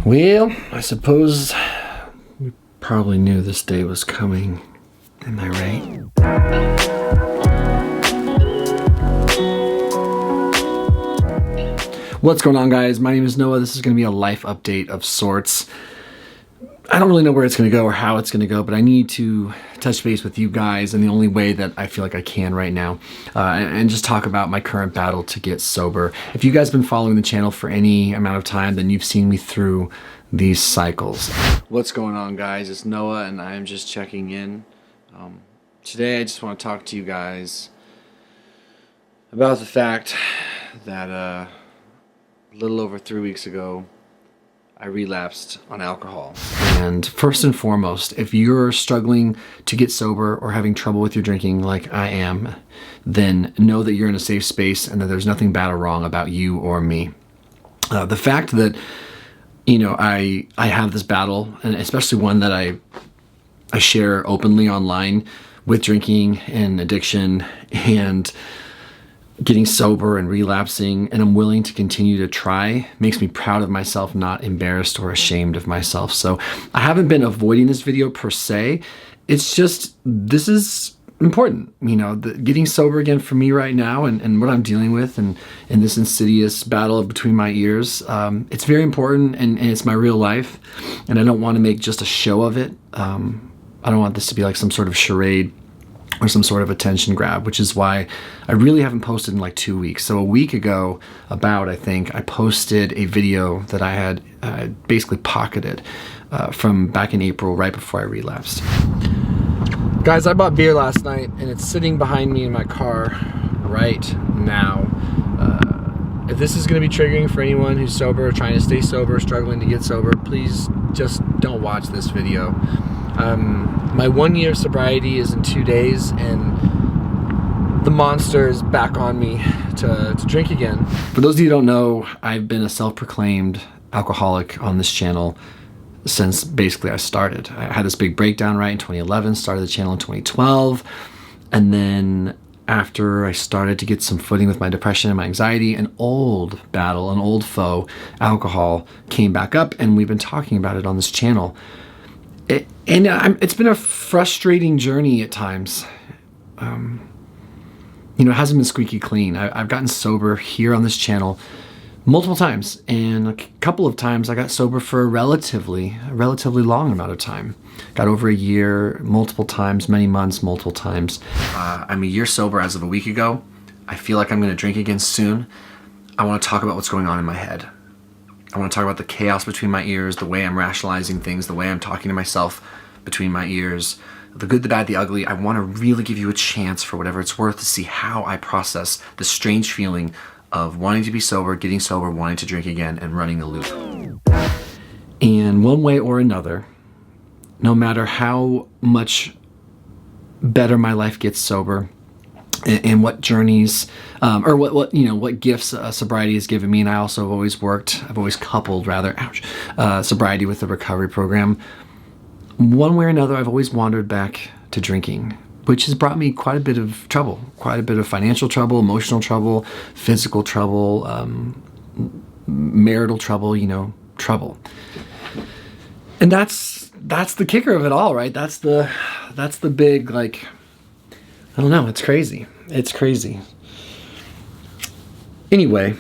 Well, I suppose we probably knew this day was coming. Am I right? What's going on, guys? My name is Noah. This is going to be a life update of sorts. I don't really know where it's going to go or how it's going to go, but I need to touch base with you guys in the only way that I feel like I can right now, and just talk about my current battle to get sober. If you guys have been following the channel for any amount of time, then you've seen me through these cycles. What's going on, guys? It's Noah, and I'm just checking in. Today I just want to talk to you guys about the fact that a little over 3 weeks ago, I relapsed on alcohol. And first and foremost, if you're struggling to get sober or having trouble with your drinking like I am, then know that you're in a safe space and that there's nothing bad or wrong about you or me. The fact that, you know, I have this battle, and especially one that I share openly online with drinking and addiction and getting sober and relapsing, and I'm willing to continue to try, makes me proud of myself, not embarrassed or ashamed of myself. So I haven't been avoiding this video per se. It's just, this is important. You know, getting sober again for me right now and what I'm dealing with and this insidious battle between my ears, it's very important, and it's my real life, and I don't want to make just a show of it. I don't want this to be like some sort of charade or some sort of attention grab, which is why I really haven't posted in like 2 weeks. So a week ago, I think, I posted a video that I had basically pocketed from back in April, right before I relapsed. Guys, I bought beer last night, and it's sitting behind me in my car right now. If this is going to be triggering for anyone who's sober, trying to stay sober, struggling to get sober, please just don't watch this video. My 1 year sobriety is in 2 days, and the monster is back on me to drink again. For those of you who don't know, I've been a self-proclaimed alcoholic on this channel since basically I started. I had this big breakdown right in 2011, started the channel in 2012, and then after I started to get some footing with my depression and my anxiety, an old battle, an old foe, alcohol, came back up, and we've been talking about it on this channel. It's been a frustrating journey at times. You know, it hasn't been squeaky clean. I've gotten sober here on this channel multiple times, and a couple of times I got sober for a relatively long amount of time. Got over a year, multiple times, many months, multiple times. I'm a year sober as of a week ago. I feel like I'm going to drink again soon. I want to talk about what's going on in my head. I want to talk about the chaos between my ears, the way I'm rationalizing things, the way I'm talking to myself between my ears, the good, the bad, the ugly. I want to really give you a chance, for whatever it's worth, to see how I process the strange feeling of wanting to be sober, getting sober, wanting to drink again, and running the loop. And one way or another, no matter how much better my life gets sober, and what journeys, or what gifts sobriety has given me, and I also have always coupled sobriety with the recovery program. One way or another, I've always wandered back to drinking, which has brought me quite a bit of trouble, quite a bit of financial trouble, emotional trouble, physical trouble, marital trouble, trouble. And that's the kicker of it all, right? That's the big, like, I don't know, it's crazy. It's crazy. Anyway,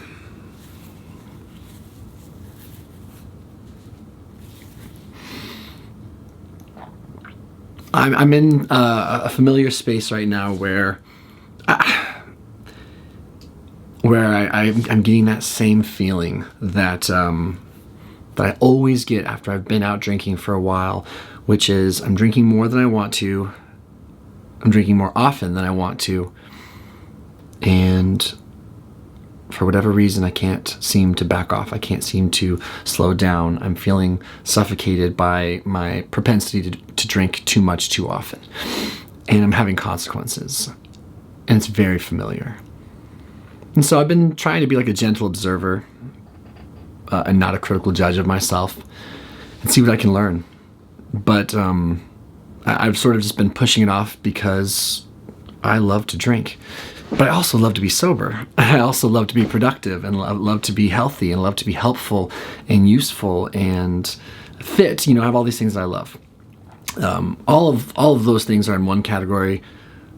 I'm in a familiar space right now where I'm getting that same feeling that I always get after I've been out drinking for a while, which is I'm drinking more than I want to. I'm drinking more often than I want to, and for whatever reason, I can't seem to back off. I can't seem to slow down. I'm feeling suffocated by my propensity to drink too much too often, and I'm having consequences, and it's very familiar. And so I've been trying to be like a gentle observer and not a critical judge of myself, and see what I can learn. But I've sort of just been pushing it off because I love to drink. But I also love to be sober. I also love to be productive and love to be healthy and love to be helpful and useful and fit. You know, I have all these things that I love. All of those things are in one category.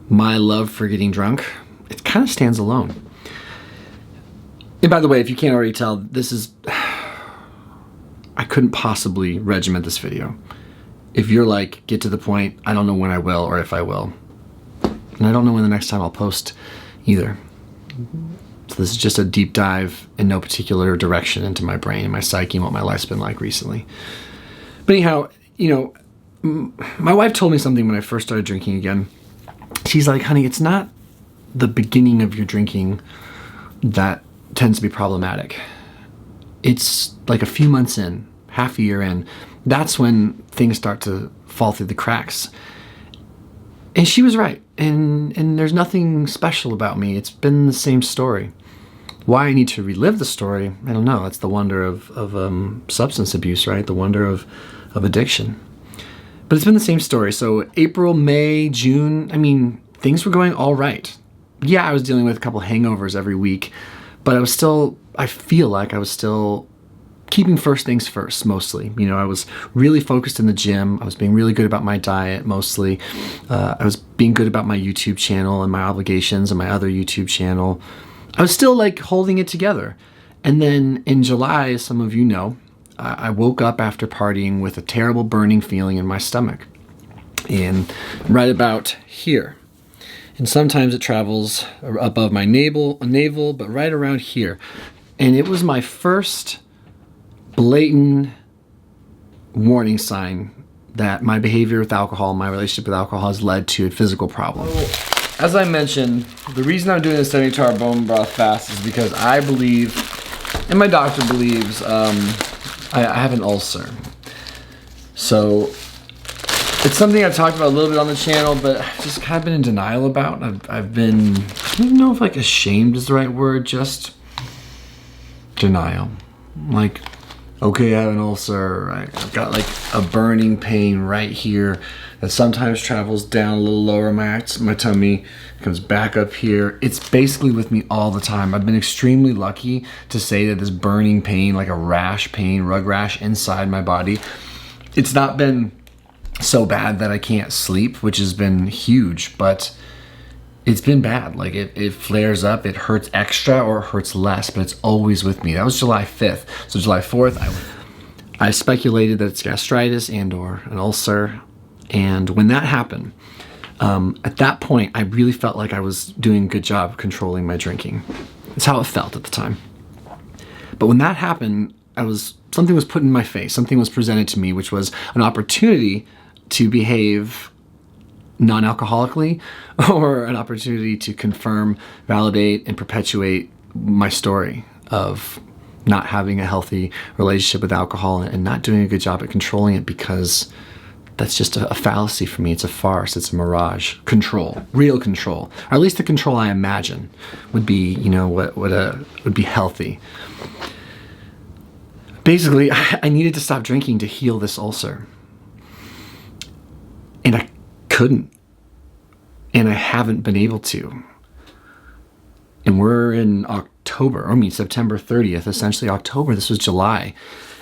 My love for getting drunk, it kind of stands alone. And by the way, if you can't already tell, this is... I couldn't possibly regiment this video. If you're like, get to the point, I don't know when I will or if I will. And I don't know when the next time I'll post either. So this is just a deep dive in no particular direction into my brain and my psyche and what my life's been like recently. But anyhow, you know, my wife told me something when I first started drinking again. She's like, honey, it's not the beginning of your drinking that tends to be problematic. It's like a few months in, half a year in, that's when things start to fall through the cracks. And she was right. And there's nothing special about me. It's been the same story. Why I need to relive the story, I don't know. That's the wonder of substance abuse, right? The wonder of addiction. But it's been the same story. So April, May, June, I mean, things were going all right. Yeah, I was dealing with a couple hangovers every week, but I feel like I was still keeping first things first, mostly. You know, I was really focused in the gym. I was being really good about my diet, mostly. I was being good about my YouTube channel and my obligations and my other YouTube channel. I was still like holding it together. And then in July, as some of you know, I woke up after partying with a terrible burning feeling in my stomach. And right about here. And sometimes it travels above my navel, but right around here. And it was my first blatant warning sign that my behavior with alcohol, my relationship with alcohol has led to a physical problem. As I mentioned, the reason I'm doing the 72-hour bone broth fast is because I believe, and my doctor believes, I have an ulcer. So it's something I've talked about a little bit on the channel, but I've just kind of been in denial about. I've been, I don't know if like ashamed is the right word, just denial. Like, okay, I have an ulcer, I've got like a burning pain right here that sometimes travels down a little lower my tummy, comes back up here. It's basically with me all the time. I've been extremely lucky to say that this burning pain, like a rash pain, rug rash inside my body, it's not been so bad that I can't sleep, which has been huge, but it's been bad. Like it flares up, it hurts extra or it hurts less, but it's always with me. That was July 5th. So July 4th, I speculated that it's gastritis and or an ulcer. And when that happened, at that point, I really felt like I was doing a good job controlling my drinking. That's how it felt at the time. But when that happened, something was put in my face. Something was presented to me, which was an opportunity to behave non-alcoholically, or an opportunity to confirm, validate, and perpetuate my story of not having a healthy relationship with alcohol and not doing a good job at controlling it, because that's just a fallacy for me. It's a farce. It's a mirage. Control, real control, or at least the control I imagine would be, you know, what would be healthy. Basically, I needed to stop drinking to heal this ulcer. And I couldn't. And I haven't been able to. And we're in September 30th, essentially October. This was July.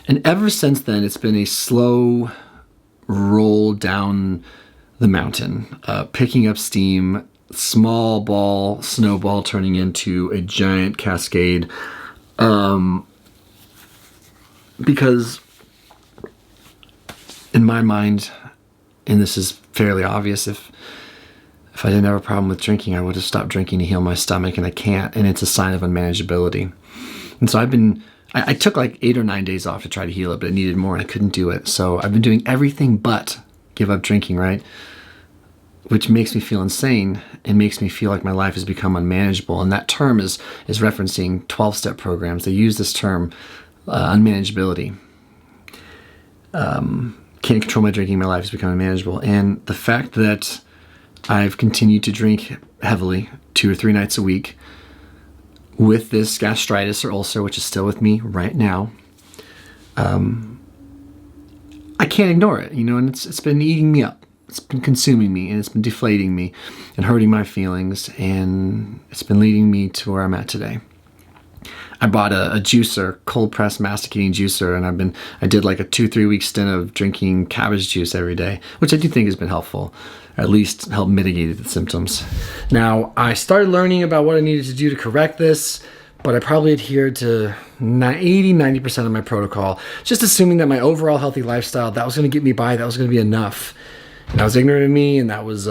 And ever since then, it's been a slow roll down the mountain, picking up steam, small ball, snowball turning into a giant cascade. Because in my mind, and this is fairly obvious, if I didn't have a problem with drinking, I would have stopped drinking to heal my stomach, and I can't, and it's a sign of unmanageability. And so I took like 8 or 9 days off to try to heal it, but it needed more, and I couldn't do it. So I've been doing everything but give up drinking, right? Which makes me feel insane and makes me feel like my life has become unmanageable. And that term is referencing 12-step programs. They use this term, unmanageability. Can't control my drinking, my life has become unmanageable. And the fact that I've continued to drink heavily 2 or 3 nights a week with this gastritis or ulcer, which is still with me right now, I can't ignore it, you know, and it's been eating me up. it's been consuming me, and it's been deflating me and hurting my feelings, and it's been leading me to where I'm at today. I bought a juicer, cold press masticating juicer, and I did like a 2-3 week stint of drinking cabbage juice every day, which I do think has been helpful, or at least helped mitigate the symptoms. Now, I started learning about what I needed to do to correct this, but I probably adhered to 80-90% of my protocol, just assuming that my overall healthy lifestyle, that was going to get me by, that was going to be enough. And that was ignorant of me, and that was,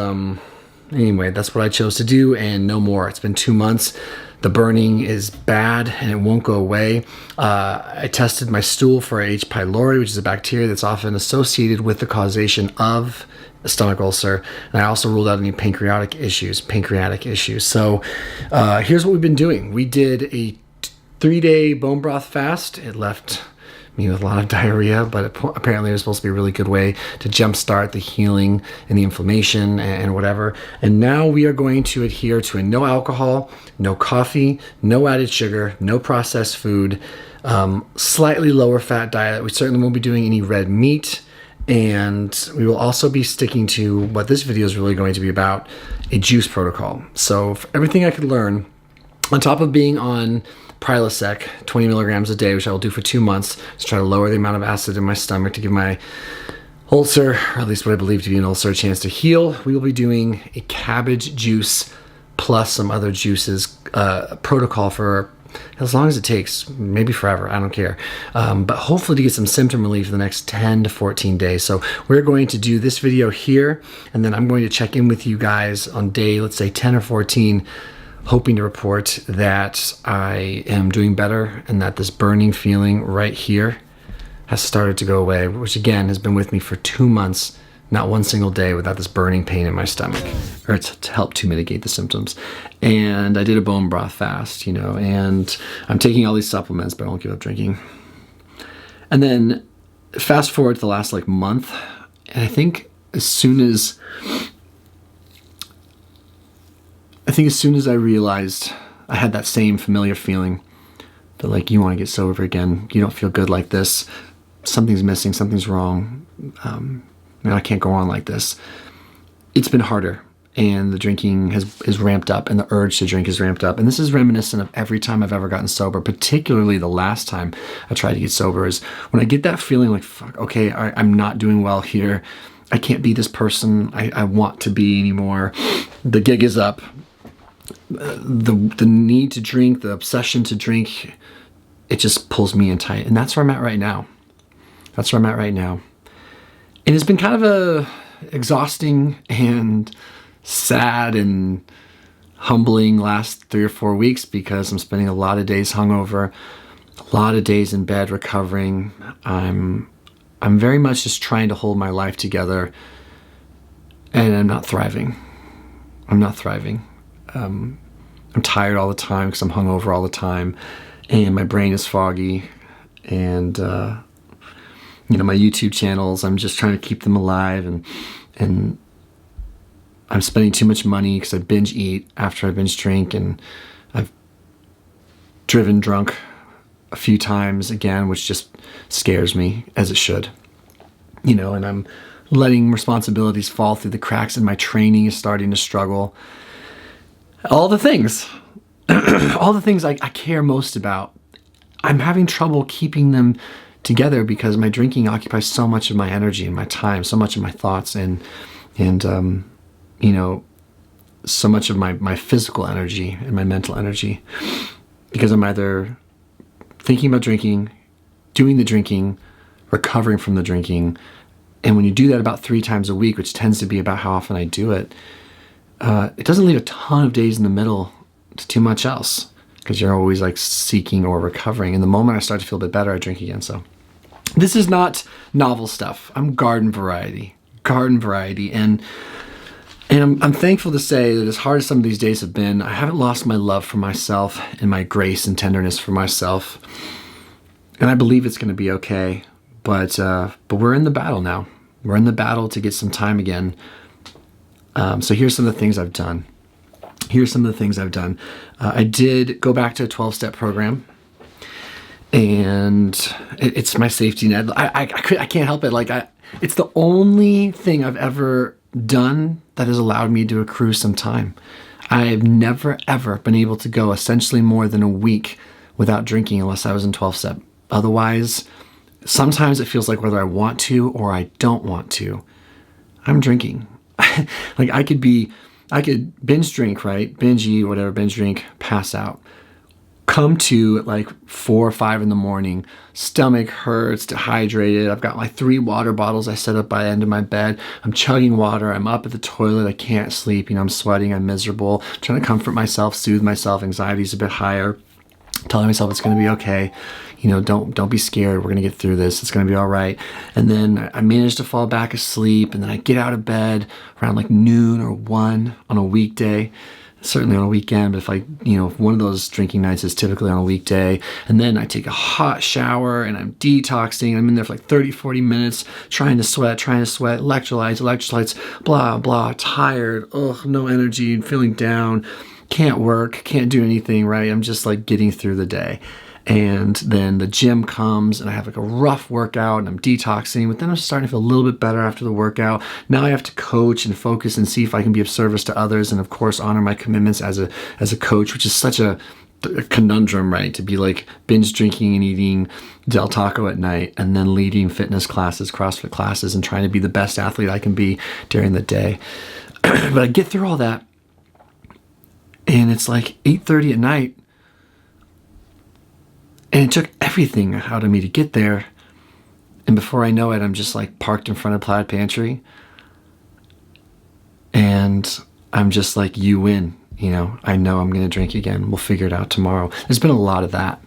anyway, that's what I chose to do, and no more. It's been 2 months. The burning is bad and it won't go away. I tested my stool for H. pylori, which is a bacteria that's often associated with the causation of a stomach ulcer. And I also ruled out any pancreatic issues. So here's what we've been doing. We did a 3-day bone broth fast. It left me with a lot of diarrhea, but apparently it was supposed to be a really good way to jumpstart the healing and the inflammation and whatever. And now we are going to adhere to a no alcohol, no coffee, no added sugar, no processed food, slightly lower fat diet. We certainly won't be doing any red meat. And we will also be sticking to what this video is really going to be about, a juice protocol. So for everything I could learn, on top of being on Prilosec, 20 milligrams a day, which I will do for 2 months to try to lower the amount of acid in my stomach to give my ulcer, or at least what I believe to be an ulcer, a chance to heal. We will be doing a cabbage juice plus some other juices protocol for as long as it takes, maybe forever, I don't care. But hopefully to get some symptom relief in the next 10 to 14 days. So we're going to do this video here, and then I'm going to check in with you guys on day, let's say 10 or 14, hoping to report that I am doing better and that this burning feeling right here has started to go away, which again has been with me for 2 months, not one single day without this burning pain in my stomach, or to help to mitigate the symptoms. And I did a bone broth fast, and I'm taking all these supplements, but I won't give up drinking. And then fast forward to the last month, and I think as soon as I realized I had that same familiar feeling that you want to get sober again, you don't feel good like this, something's missing, something's wrong, I can't go on like this. It's been harder, and the drinking is ramped up, and the urge to drink is ramped up. And this is reminiscent of every time I've ever gotten sober, particularly the last time I tried to get sober, is when I get that feeling like, fuck, okay, I'm not doing well here. I can't be this person I want to be anymore. The gig is up. The need to drink, the obsession to drink, it just pulls me in tight. And that's where I'm at right now. And it's been kind of a exhausting and sad and humbling last 3 or 4 weeks, because I'm spending a lot of days hungover, a lot of days in bed recovering. I'm very much just trying to hold my life together, and I'm not thriving. I'm tired all the time because I'm hungover all the time, and my brain is foggy, and my YouTube channels, I'm just trying to keep them alive, and I'm spending too much money because I binge eat after I binge drink, and I've driven drunk a few times again, which just scares me, as it should. And I'm letting responsibilities fall through the cracks, and my training is starting to struggle. All the things I care most about, I'm having trouble keeping them together because my drinking occupies so much of my energy and my time, so much of my thoughts, and so much of my physical energy and my mental energy, because I'm either thinking about drinking, doing the drinking, recovering from the drinking. And when you do that about 3 times a week, which tends to be about how often I do it, it doesn't leave a ton of days in the middle to too much else, because you're always seeking or recovering. And the moment I start to feel a bit better, I drink again. So this is not novel stuff. I'm garden variety. And I'm thankful to say that as hard as some of these days have been, I haven't lost my love for myself and my grace and tenderness for myself. And I believe it's going to be okay. But we're in the battle now. We're in the battle to get some time again. So here's some of the things I've done. I did go back to a 12-step program, and it's my safety net. I can't help it. It's the only thing I've ever done that has allowed me to accrue some time. I've never, ever been able to go essentially more than a week without drinking unless I was in 12-step. Otherwise, sometimes it feels like whether I want to or I don't want to, I'm drinking. Like I could binge drink, right? Binge eat, whatever, binge drink, pass out. Come to at like 4 or 5 in the morning, stomach hurts, dehydrated. I've got my 3 water bottles I set up by the end of my bed. I'm chugging water. I'm up at the toilet. I can't sleep. I'm sweating. I'm miserable. I'm trying to comfort myself, soothe myself. Anxiety's a bit higher. Telling myself it's going to be okay. Don't be scared. We're going to get through this. It's going to be all right. And then I manage to fall back asleep. And then I get out of bed around like noon or 1 on a weekday. Certainly on a weekend, but if one of those drinking nights is typically on a weekday, and then I take a hot shower and I'm detoxing. I'm in there for like 30, 40 minutes, trying to sweat, electrolytes, blah, blah, tired, no energy, feeling down, can't work, can't do anything, right? I'm just like getting through the day. And then the gym comes and I have like a rough workout and I'm detoxing, but then I'm starting to feel a little bit better after the workout. Now I have to coach and focus and see if I can be of service to others and of course honor my commitments as a coach, which is such a conundrum, right? To be like binge drinking and eating Del Taco at night and then leading fitness classes, CrossFit classes, and trying to be the best athlete I can be during the day. But I get through all that and it's like 8:30 at night. And it took everything out of me to get there. And before I know it, I'm just like parked in front of Plaid Pantry. And I'm just like, you win. I know I'm going to drink again. We'll figure it out tomorrow. There's been a lot of that.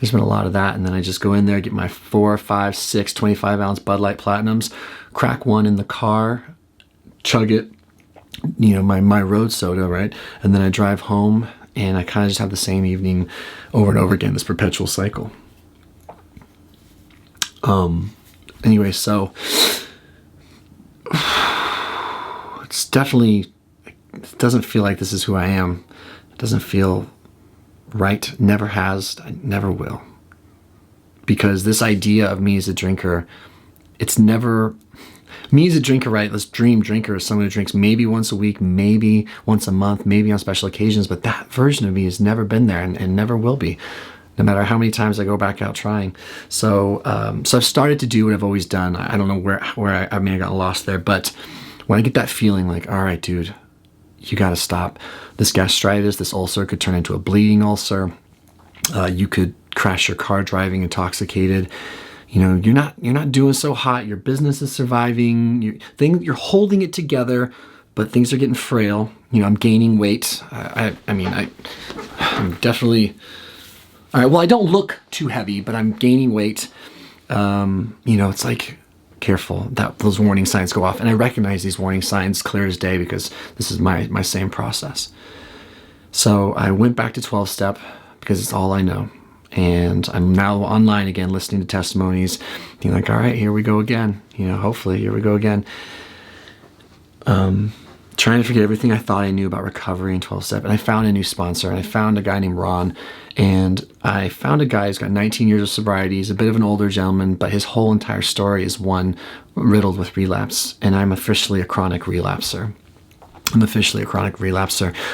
And then I just go in there, get my 4, 5, 6, 25-ounce Bud Light Platinums, crack one in the car, chug it, my road soda, right? And then I drive home. And I kind of just have the same evening over and over again, this perpetual cycle. Anyway, so it's definitely, it doesn't feel like this is who I am. It doesn't feel right. Never has. I never will. Because this idea of me as a drinker, it's never... Me as a drinker, right? This dream drinker is someone who drinks maybe once a week, maybe once a month, maybe on special occasions. But that version of me has never been there and never will be, no matter how many times I go back out trying. So I've started to do what I've always done. I don't know where I got lost there. But when I get that feeling like, all right, dude, you got to stop. This gastritis, this ulcer could turn into a bleeding ulcer. You could crash your car driving intoxicated. You're not doing so hot. Your business is surviving. You're holding it together, but things are getting frail. I'm gaining weight. I'm definitely... All right, well, I don't look too heavy, but I'm gaining weight. It's like, careful, that those warning signs go off. And I recognize these warning signs clear as day because this is my same process. So I went back to 12-step because it's all I know. And I'm now online again, listening to testimonies, being like, all right, here we go again. Hopefully, here we go again. Trying to forget everything I thought I knew about recovery in 12-step. And I found a new sponsor, and I found a guy named Ron. And I found a guy who's got 19 years of sobriety. He's a bit of an older gentleman, but his whole entire story is one riddled with relapse. And I'm officially a chronic relapser.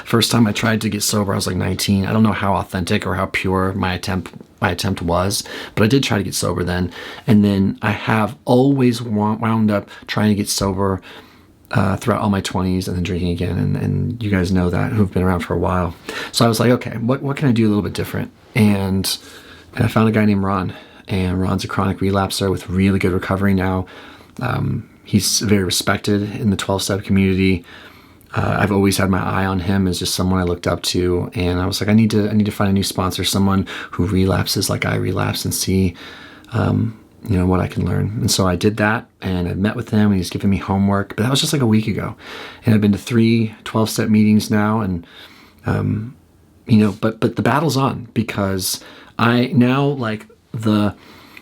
First time I tried to get sober, I was like 19. I don't know how authentic or how pure my attempt was, but I did try to get sober then. And then I have always wound up trying to get sober throughout all my 20s and then drinking again. And you guys know that, who've been around for a while. So I was like, okay, what can I do a little bit different? And I found a guy named Ron. And Ron's a chronic relapser with really good recovery now. He's very respected in the 12-step community. I've always had my eye on him as just someone I looked up to, and I was like, I need to find a new sponsor, someone who relapses like I relapse, and see, what I can learn. And so I did that, and I met with him, and he's giving me homework. But that was just like a week ago, and I've been to 3 12-step meetings now, and but the battle's on because I now like the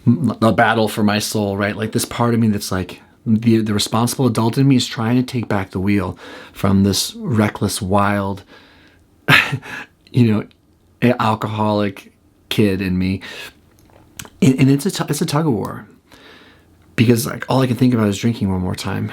battle for my soul, right? Like this part of me that's like. The responsible adult in me is trying to take back the wheel from this reckless, wild, alcoholic kid in me, and it's a tug of war, because like all I can think about is drinking one more time.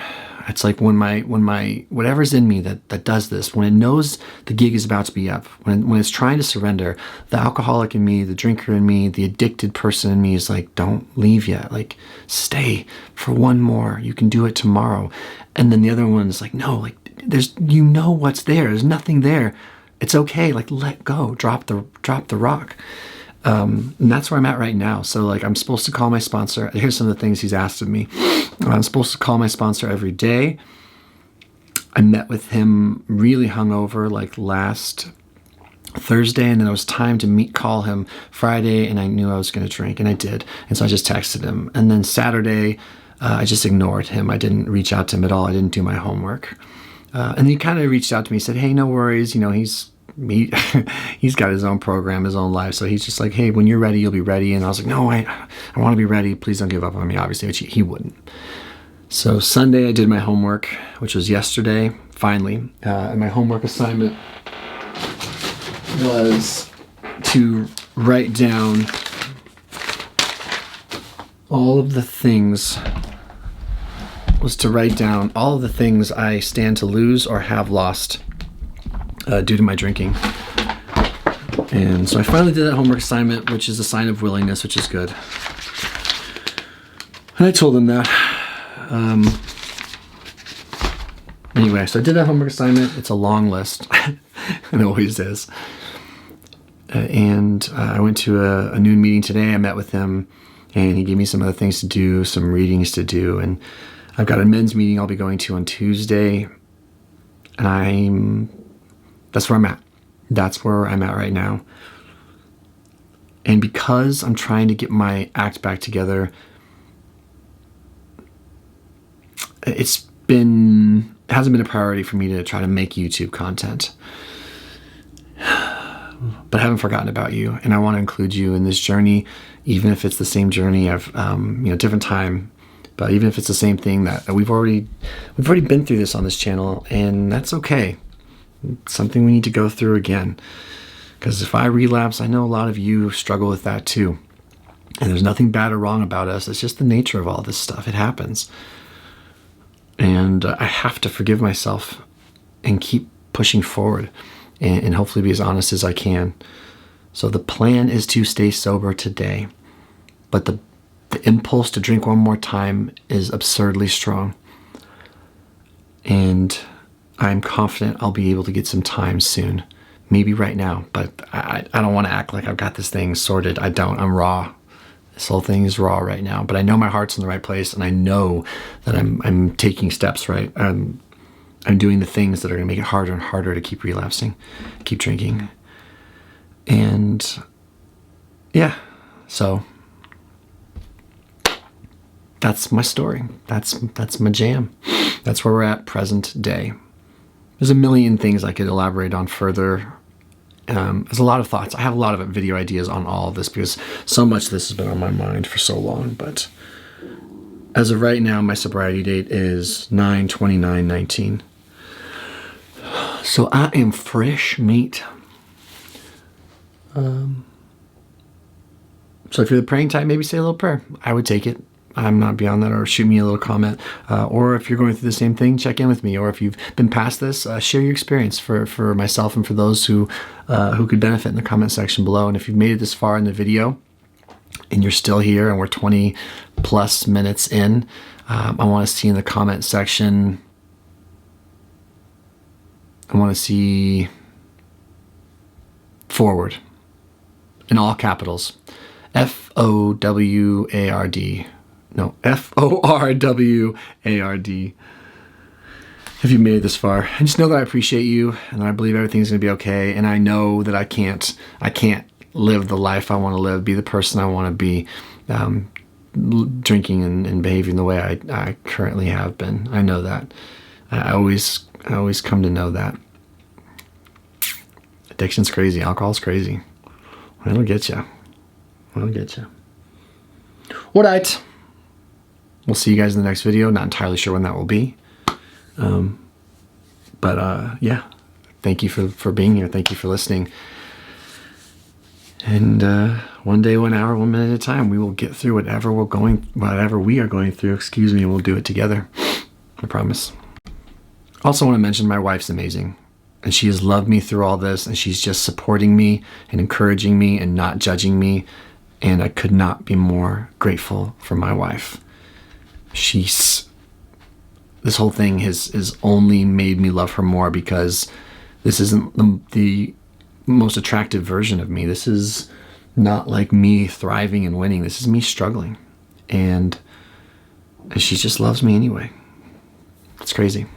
It's like when my whatever's in me that does this, when it knows the gig is about to be up, when it's trying to surrender, the alcoholic in me, the drinker in me, the addicted person in me is like, don't leave yet. Like, stay for one more. You can do it tomorrow. And then the other one is like, no, like there's, you know what's there. There's nothing there. It's okay. Like, let go. Drop the rock. And that's where I'm at right now. So like, I'm supposed to call my sponsor. Here's some of the things he's asked of me. I'm supposed to call my sponsor every day. I met with him really hungover like last Thursday, and then it was time to call him Friday, and I knew I was going to drink, and I did. And so I just texted him. And then Saturday, I just ignored him. I didn't reach out to him at all. I didn't do my homework. And he kind of reached out to me, said, hey, no worries. You know, he's got his own program, his own life. So he's just like, hey, when you're ready, you'll be ready. And I was like, no, I want to be ready. Please don't give up on me, obviously, which he wouldn't. So Sunday I did my homework, which was yesterday, finally. And my homework assignment was to write down all of the things I stand to lose or have lost due to my drinking. And so I finally did that homework assignment, which is a sign of willingness, which is good. And I told him that. Anyway, so I did that homework assignment. It's a long list. It always is. And I went to a noon meeting today. I met with him, and he gave me some other things to do, some readings to do. And I've got a men's meeting I'll be going to on Tuesday. And that's where I'm at. That's where I'm at right now. And because I'm trying to get my act back together, it hasn't been a priority for me to try to make YouTube content. But I haven't forgotten about you, and I want to include you in this journey, even if it's the same journey of, different time. But even if it's the same thing that we've already been through this on this channel, and that's okay. It's something we need to go through again. Because if I relapse, I know a lot of you struggle with that too. And there's nothing bad or wrong about us. It's just the nature of all this stuff. It happens. And I have to forgive myself and keep pushing forward and hopefully be as honest as I can. So the plan is to stay sober today. But the impulse to drink one more time is absurdly strong. And I'm confident I'll be able to get some time soon. Maybe right now, but I don't want to act like I've got this thing sorted. I don't. I'm raw. This whole thing is raw right now, but I know my heart's in the right place, and I know that I'm taking steps right. I'm doing the things that are going to make it harder and harder to keep relapsing, keep drinking. And yeah, so that's my story. That's my jam. That's where we're at present day. There's a million things I could elaborate on further. There's a lot of thoughts. I have a lot of video ideas on all of this because so much of this has been on my mind for so long. But as of right now, my sobriety date is 9/29/19. So I am fresh meat. So if you're the praying type, maybe say a little prayer. I would take it. I'm not beyond that, or shoot me a little comment. Or if you're going through the same thing, check in with me. Or if you've been past this, share your experience for myself and for those who could benefit in the comment section below. And if you've made it this far in the video and you're still here and we're 20 plus minutes in, I want to see in the comment section, I want to see forward in all capitals, FOWARD. No, FORWARD. If you made it this far, and just know that I appreciate you, and I believe everything's gonna be okay. And I know that I can't live the life I want to live, be the person I want to be, drinking and behaving the way I currently have been. I know that. I always come to know that. Addiction's crazy. Alcohol's crazy. It'll get you. It'll get you. All right. We'll see you guys in the next video. Not entirely sure when that will be. Yeah, thank you for being here. Thank you for listening. And one day, 1 hour, 1 minute at a time, we will get through whatever we are going through, and we'll do it together. I promise. Also want to mention my wife's amazing. And she has loved me through all this, and she's just supporting me and encouraging me and not judging me. And I could not be more grateful for my wife. This whole thing has only made me love her more, because this isn't the most attractive version of me. This is not like me thriving and winning. This is me struggling. And she just loves me anyway. It's crazy.